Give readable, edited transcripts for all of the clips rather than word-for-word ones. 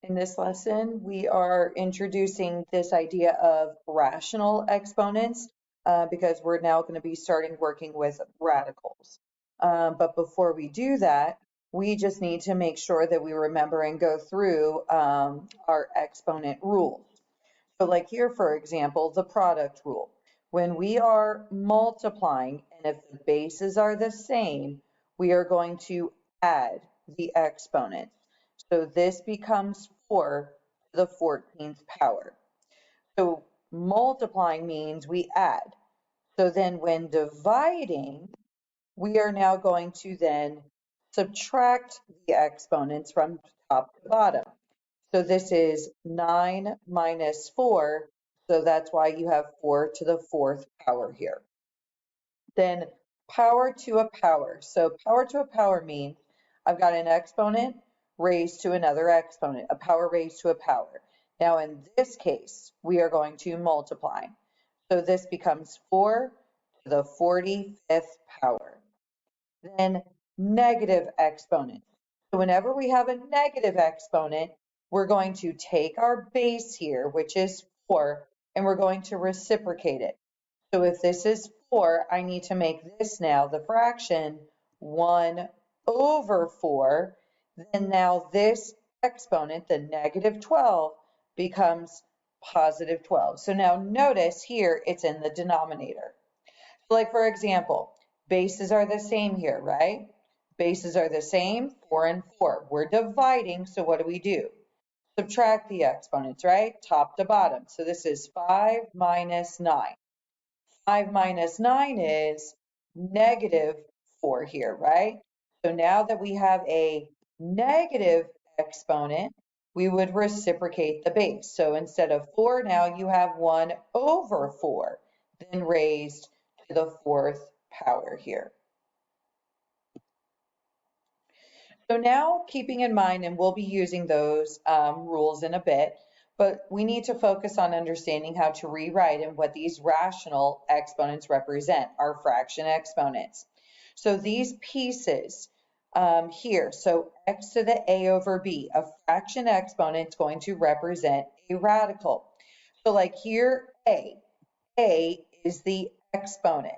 In this lesson, we are introducing this idea of rational exponents because we're now going to be starting working with radicals. But before we do that, we just need to make sure that we remember and go through our exponent rules. So like here, for example, the product rule. When we are multiplying, and if the bases are the same, we are going to add the exponents. So this becomes 4 to the 14th power. So multiplying means we add. So then when dividing, we are now going to then subtract the exponents from top to bottom. So this is 9 minus 4, so that's why you have 4 to the 4th power here. Then power to a power. So power to a power means I've got an exponent raised to another exponent, a power raised to a power. Now in this case, we are going to multiply. So this becomes 4 to the 45th power. Then negative exponent. So whenever we have a negative exponent, we're going to take our base here, which is 4, and we're going to reciprocate it. So if this is 4, I need to make this now the fraction 1 over 4. Then now this exponent, the negative 12, becomes positive 12. So now notice here it's in the denominator. Like for example, bases are the same here, right? Bases are the same, 4 and 4. We're dividing, so what do? Subtract the exponents, right? Top to bottom. So this is 5 minus 9. 5 minus 9 is negative 4 here, right? So now that we have a negative exponent, we would reciprocate the base. So instead of 4, now you have 1 over 4, then raised to the 4th power here. So now keeping in mind, and we'll be using those rules in a bit, but we need to focus on understanding how to rewrite and what these rational exponents represent, our fraction exponents. So these pieces here, so x to the a over b, a fraction exponent is going to represent a radical. So like here, a is the exponent.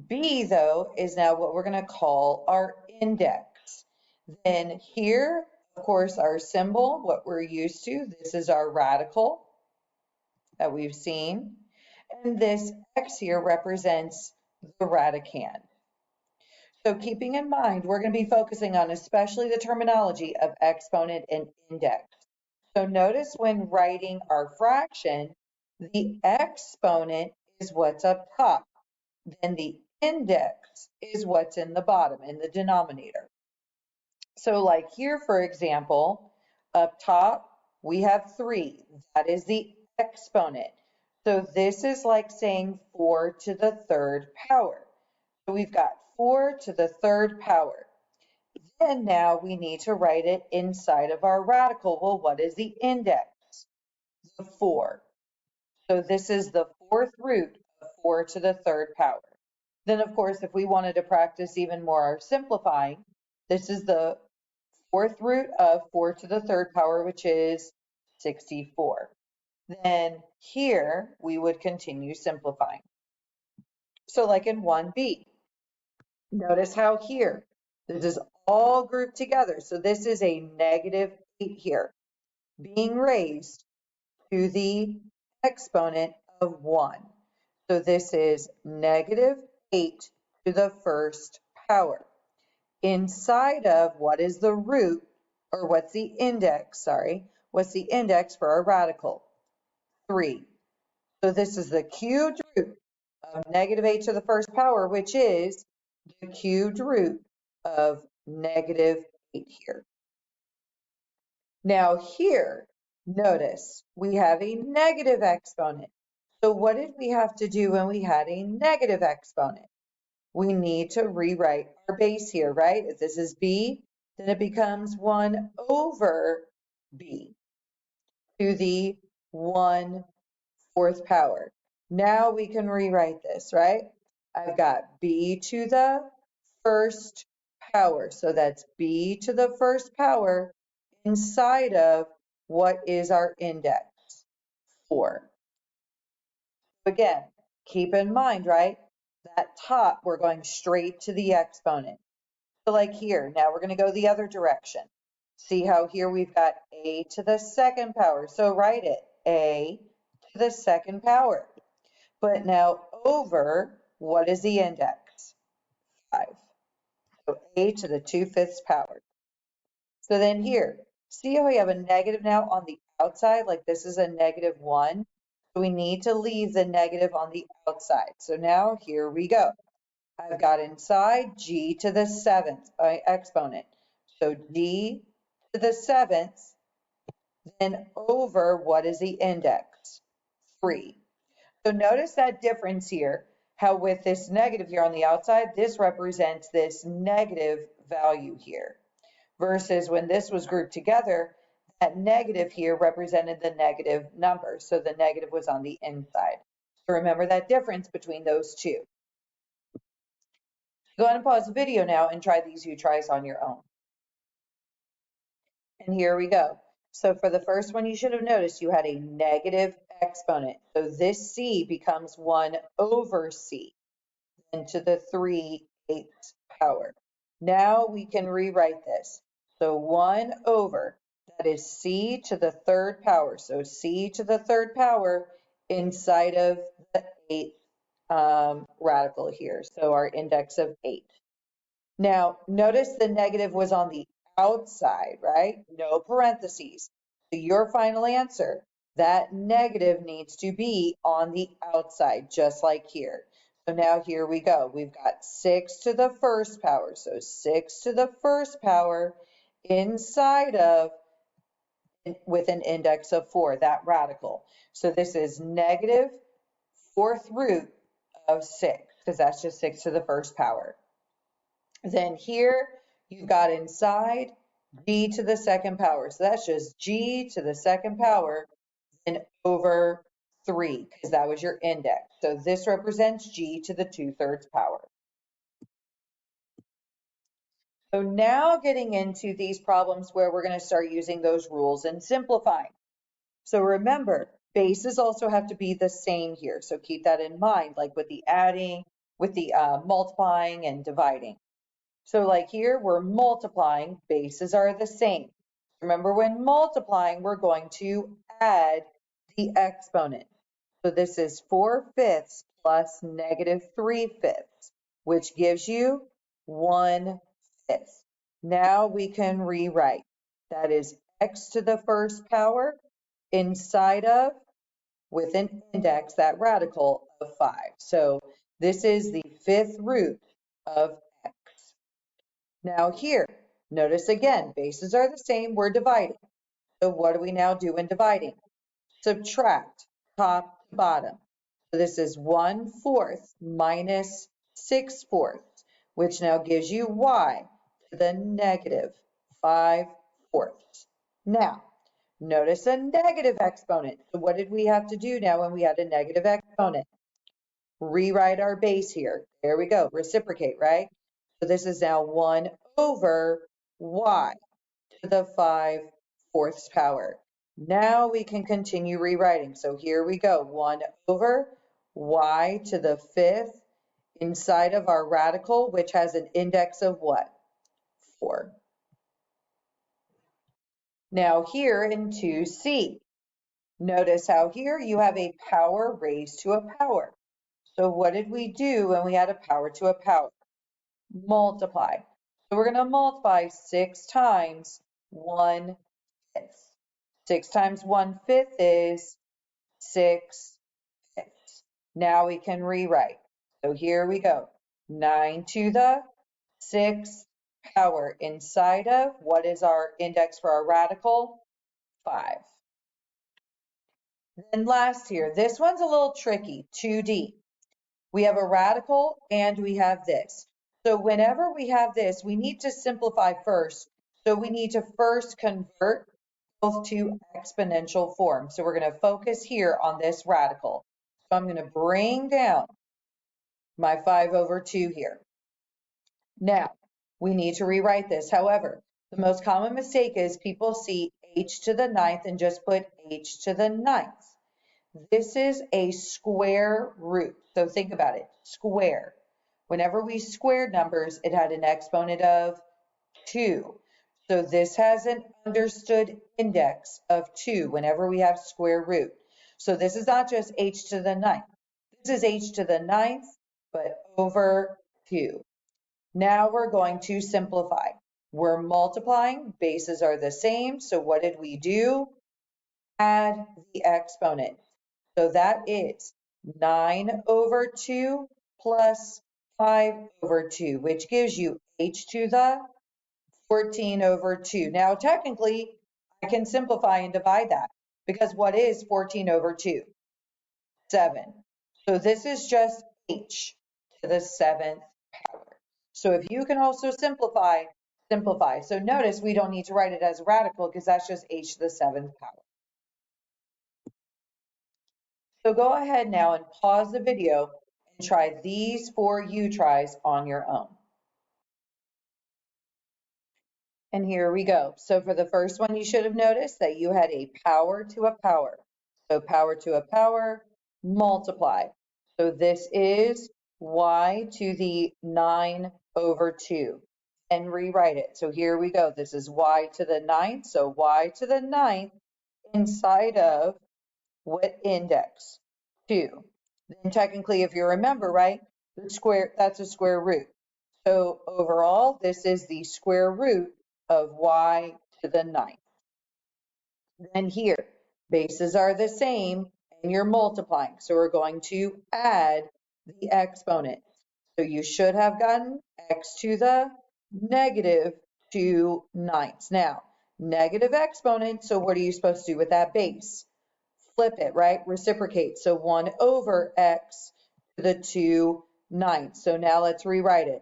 B, though, is now what we're going to call our index. Then here, of course, our symbol, what we're used to, this is our radical that we've seen. And this x here represents the radicand. So keeping in mind, we're going to be focusing on especially the terminology of exponent and index. So notice when writing our fraction, the exponent is what's up top. Then the index is what's in the bottom, in the denominator. So like here, for example, up top, we have 3. That is the exponent. So this is like saying 4 to the 3rd power. So we've got 4 to the 3rd power. Then now we need to write it inside of our radical. Well, what is the index? The 4. So this is the 4th root of 4 to the 3rd power. Then, of course, if we wanted to practice even more simplifying, this is the 4th root of 4 to the 3rd power, which is 64. Then here, we would continue simplifying. So like in 1b, notice how here, this is all grouped together. So this is a negative 8 here, being raised to the exponent of 1. So this is negative 8 to the 1st power. Inside of what is the root, or what's the index, what's the index for our radical? 3. So this is the cubed root of negative 8 to the 1st power, which is the cubed root of negative 8 here. Now here, notice we have a negative exponent. So what did we have to do when we had a negative exponent? We need to rewrite our base here, right? If this is b, then it becomes 1 over b to the 1/4 power. Now we can rewrite this, right? I've got b to the 1st power. So that's b to the 1st power inside of what is our index? 4. Again, keep in mind, right? That top, we're going straight to the exponent. So like here, now we're going to go the other direction. See how here we've got a to the second power. So write it, a to the second power. But now over, what is the index? 5. So a to the 2/5 power. So then here, see how we have a negative now on the outside? Like this is a -1. So we need to leave the negative on the outside. So now here we go. I've got inside g to the 7th exponent. So g to the 7th, then over what is the index? 3. So notice that difference here, how with this negative here on the outside, this represents this negative value here. Versus when this was grouped together, that negative here represented the negative number. So the negative was on the inside. So remember that difference between those two. Go ahead and pause the video now and try these few tries on your own. And here we go. So for the first one, you should have noticed you had a negative exponent. So this c becomes 1 over c, and to the 3/8 power. Now we can rewrite this. So 1 over, that is c to the 3rd power. So c to the 3rd power inside of the 8th radical here. So our index of 8. Now, notice the negative was on the outside, right? No parentheses. So your final answer, that negative needs to be on the outside, just like here. So now here we go. We've got 6 to the 1st power. So 6 to the 1st power inside of, with an index of 4, that radical. So this is negative 4th root of 6, because that's just 6 to the 1st power. Then here you've got inside g to the 2nd power. So that's just g to the 2nd power and over 3, because that was your index. So this represents g to the 2/3 power. So now getting into these problems where we're going to start using those rules and simplifying. So remember, bases also have to be the same here. So keep that in mind, like with the adding, with the multiplying and dividing. So like here, we're multiplying, bases are the same. Remember, when multiplying, we're going to add the exponent. So this is 4/5 plus -3/5, which gives you 1/5. Now we can rewrite. That is x to the 1st power inside of, with an index, that radical of 5. So this is the 5th root of x. Now here, notice again, bases are the same, we're dividing. So what do we now do in dividing? Subtract top to bottom. So this is 1/4 minus 6/4, which now gives you y to the -5/4. Now, notice a negative exponent. So what did we have to do now when we had a negative exponent? Rewrite our base here. There we go, reciprocate, right? So this is now 1 over y to the 5/4 power. Now we can continue rewriting. So here we go, 1 over y to the 5th inside of our radical, which has an index of what? 4. Now here in 2c, notice how here you have a power raised to a power. So what did we do when we had a power to a power? Multiply. So we're going to multiply 6 times 1/5. 6 times 1/5 is 6/5. Now we can rewrite. So here we go. 9 to the 6th power inside of, what is our index for our radical? 5. Then last here, this one's a little tricky, 2D. We have a radical and we have this. So whenever we have this, we need to simplify first. So we need to first convert both to exponential form. So we're going to focus here on this radical. So I'm going to bring down my 5/2 here. Now, we need to rewrite this. However, The most common mistake is people see h to the ninth and just put h to the ninth. This is a square root. So think about it, square. Whenever we squared numbers, it had an exponent of 2. So this has an understood index of 2 whenever we have square root. So this is not just h to the ninth. This is h to the ninth, but over 2. Now we're going to simplify. We're multiplying, bases are the same. So what did we do? Add the exponent. So that is 9 over 2 plus 5 over 2, which gives you h to the 14 over 2. Now, technically, I can simplify and divide that because what is 14 over 2? 7. So this is just h to the 7th power. So if you can also simplify, simplify. So notice we don't need to write it as a radical because that's just h to the 7th power. So go ahead now and pause the video and try these 4 U-tries on your own. And here we go. So for the first one, you should have noticed that you had a power to a power. So power to a power, multiply. So this is y to the 9 over 2. And rewrite it. So here we go. This is y to the 9th. So y to the 9th inside of what index? 2. Then technically, if you remember, right, the square, that's a square root. So overall, this is the square root of y to the 9th. Then here, bases are the same and you're multiplying. So we're going to add the exponent. So you should have gotten x to the negative 2 ninths. Now, negative exponent, so what are you supposed to do with that base? Flip it, right? Reciprocate. So 1 over x to the 2 ninths. So now let's rewrite it.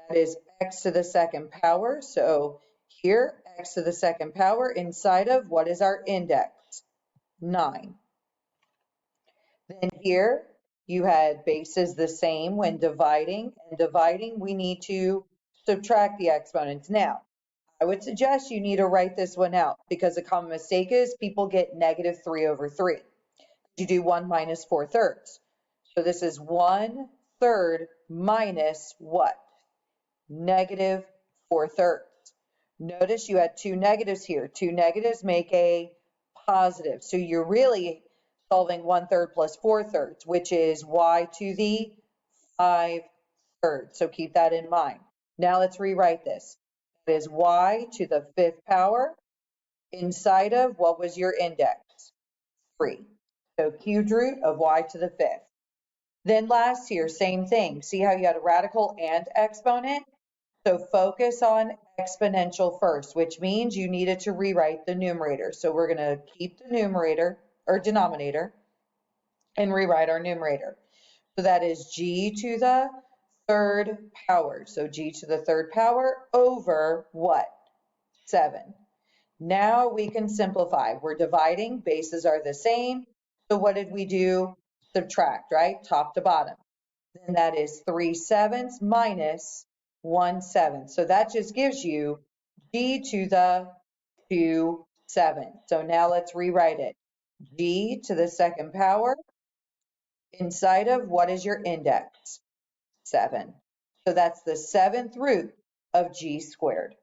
That is x to the second power. So here, x to the second power inside of what is our index? 9. Then here, you had bases the same when dividing. And dividing, we need to subtract the exponents. Now, I would suggest you need to write this one out because a common mistake is people get negative 3 over 3. You do 1 minus 4 thirds. So this is 1 third minus what? Negative 4 thirds. Notice you had 2 negatives here. 2 negatives make a positive. So you're really solving 1 third plus 4 thirds, which is y to the 5 thirds. So keep that in mind. Now let's rewrite this. That is y to the 5th power inside of what was your index? 3. So cubed root of y to the 5th. Then last here, same thing. See how you had a radical and exponent? So focus on exponential first, which means you needed to rewrite the numerator. So we're going to keep the numerator or denominator and rewrite our numerator. So that is g to the 3rd power. So g to the 3rd power over what? 7. Now we can simplify. We're dividing, bases are the same. So what did we do? Subtract, right? Top to bottom. Then that is 3/7 minus 1/7. So that just gives you g to the 2/7. So now let's rewrite it. G to the 2nd power inside of what is your index? 7. So that's the 7th root of g squared.